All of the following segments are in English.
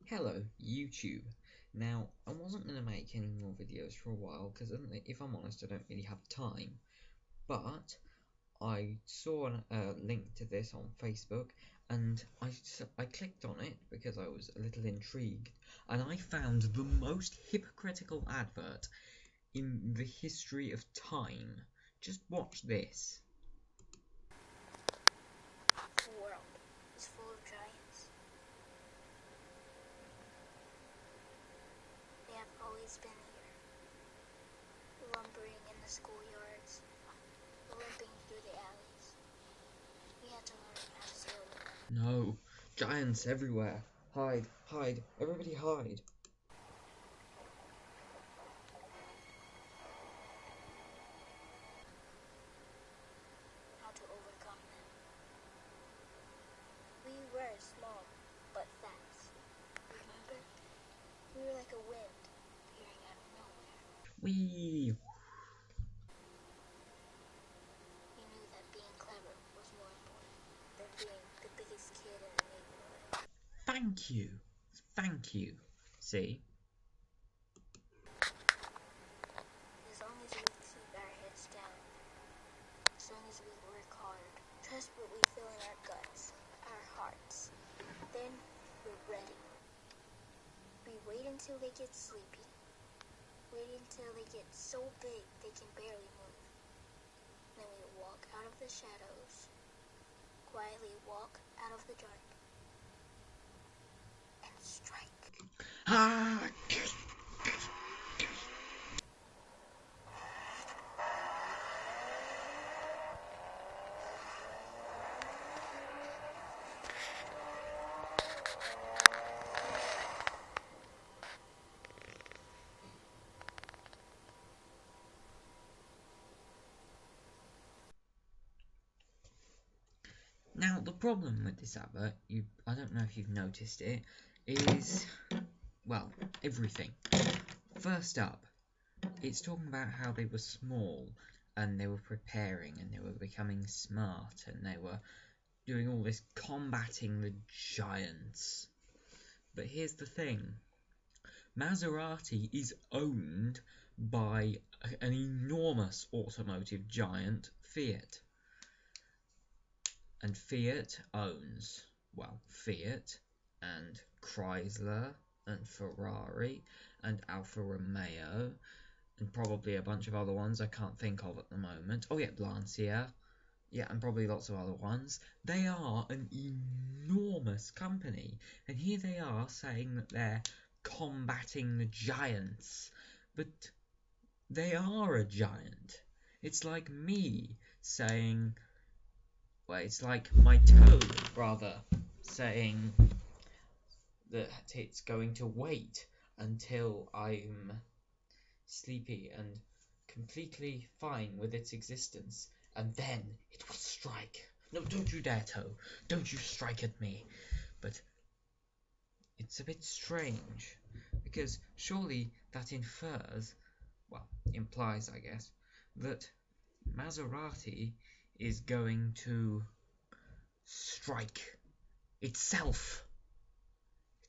Hello, YouTube. Now, I wasn't going to make any more videos for a while because, if I'm honest, I don't really have time. But I saw a link to this on Facebook and I clicked on it because I was a little intrigued. And I found the most hypocritical advert in the history of time. Just watch this. The world is full of giants. They have always been here, lumbering in the schoolyards, limping through the alleys. We had to learn how to deal with them. No, giants everywhere. Hide, hide, everybody hide. How to overcome them. We were small, but fast. Remember? We were like a wind, appearing out of nowhere. Whee! We knew that being clever was more important than being the biggest kid in the neighborhood. Thank you. Thank you. See? As long as we keep our heads down, as long as we work hard, trust what we feel in our guts, our hearts, then we're ready. We wait until they get sleepy. Wait until they get so big they can barely move. Then we walk out of the shadows, quietly walk out of the dark, and strike. Ah! Now, the problem with this advert, I don't know if you've noticed it, is, well, everything. First up, it's talking about how they were small, and they were preparing, and they were becoming smart, and they were doing all this combating the giants. But here's the thing. Maserati is owned by an enormous automotive giant, Fiat. And Fiat owns, well, Fiat and Chrysler and Ferrari and Alfa Romeo and probably a bunch of other ones I can't think of at the moment. Oh yeah, Lancia. Yeah, and probably lots of other ones. They are an enormous company. And here they are saying that they're combating the giants. But they are a giant. It's like me saying... Well, it's like my toad, rather, saying that it's going to wait until I'm sleepy and completely fine with its existence, and then it will strike. No, don't you dare, Toe. Don't you strike at me. But it's a bit strange, because surely that implies, I guess, that Maserati is going to strike itself.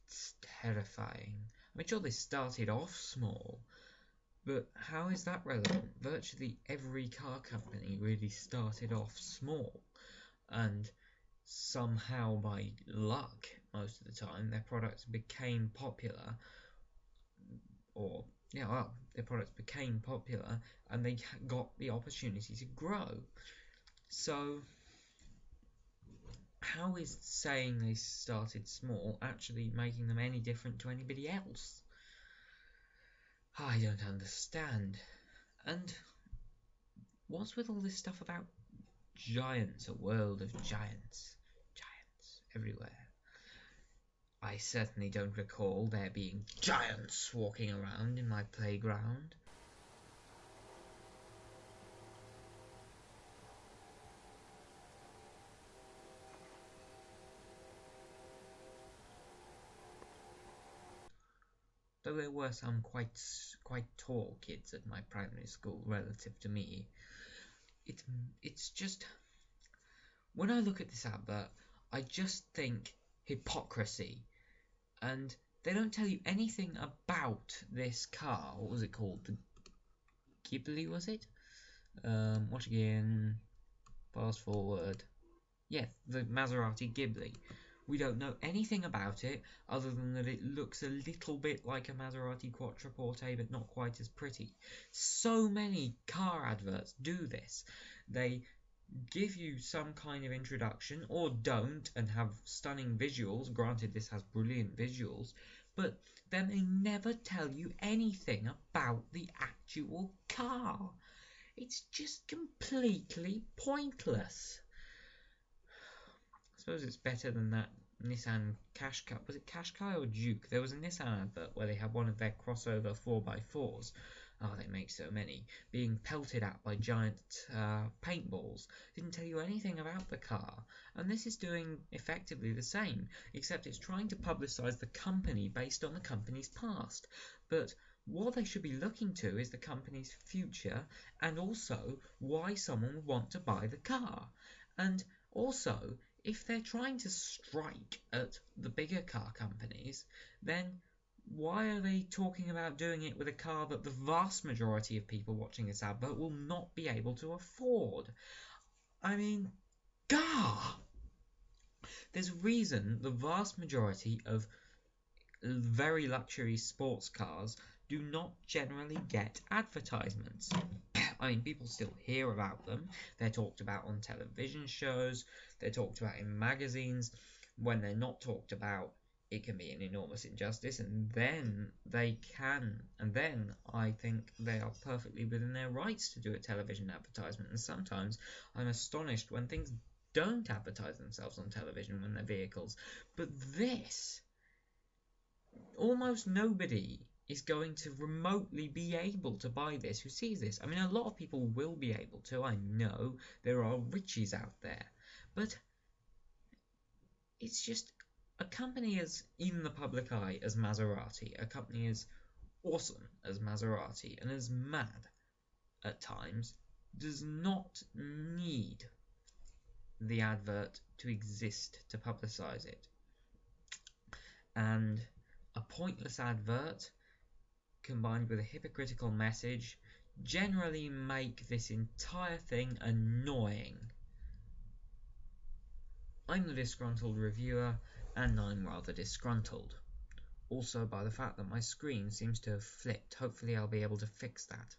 It's terrifying. I mean, sure, they started off small, but how is that relevant? Virtually every car company really started off small, and somehow by luck, most of the time, their products became popular, their products became popular, and they got the opportunity to grow. So, how is saying they started small actually making them any different to anybody else? I don't understand. And what's with all this stuff about giants, a world of giants? Giants everywhere. I certainly don't recall there being giants walking around in my playground. Though there were some quite tall kids at my primary school relative to me. It's just, when I look at this advert, I just think hypocrisy, and they don't tell you anything about this car. What was it called? The Ghibli, was it? Watch again. Fast forward. Yeah, the Maserati Ghibli. We don't know anything about it other than that it looks a little bit like a Maserati Quattroporte, but not quite as pretty. So many car adverts do this. They give you some kind of introduction, or don't, and have stunning visuals. Granted, this has brilliant visuals, but then they never tell you anything about the actual car. It's just completely pointless. I suppose it's better than that Nissan Qashqai. Was it Qashqai or Duke? There was a Nissan advert where they had one of their crossover 4x4s. Oh, they make so many. Being pelted at by giant paintballs. Didn't tell you anything about the car. And this is doing effectively the same, except it's trying to publicise the company based on the company's past. But what they should be looking to is the company's future, and also why someone would want to buy the car. And also, if they're trying to strike at the bigger car companies, then why are they talking about doing it with a car that the vast majority of people watching this advert will not be able to afford? I mean, gah! There's a reason the vast majority of very luxury sports cars do not generally get advertisements. I mean, people still hear about them. They're talked about on television shows. They're talked about in magazines. When they're not talked about, it can be an enormous injustice, and then I think they are perfectly within their rights to do a television advertisement. And sometimes I'm astonished when things don't advertise themselves on television when they're vehicles. But this, almost nobody is going to remotely be able to buy this who sees this. I mean, a lot of people will be able to. I know there are richies out there, but it's just a company as in the public eye as Maserati, a company as awesome as Maserati and as mad at times, does not need the advert to exist to publicise it. And a pointless advert combined with a hypocritical message generally make this entire thing annoying. I'm the Disgruntled reviewer, and I'm rather disgruntled. Also by the fact that my screen seems to have flipped. Hopefully I'll be able to fix that.